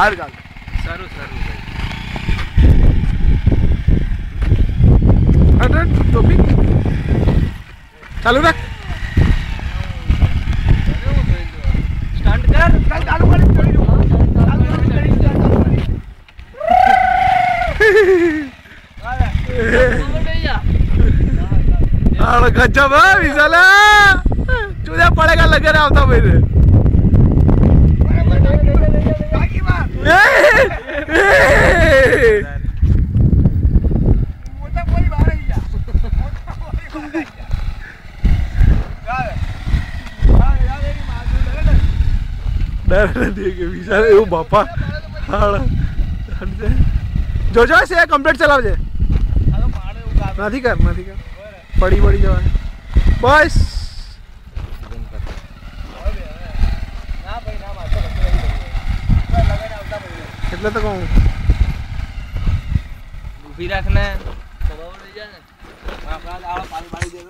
બહાર કાઢ. સારું સારું ભાઈ. ટોપી ચાલુ રાખ. સ્ટાર્ટ કર. ચાલુ કરી ચડી જો. अरे गजब है विशाला चूजा पड़ेगा लगे रहा होता मेरे डर देखे विशाल એવું બાપા જોજો સે કમ્પ્લીટ ચલાવજે નથી કર પડી જવાય બસ એટલે તો કહું ઊભી રાખને ખબર લઈ જાય ને આપણા પાણી દે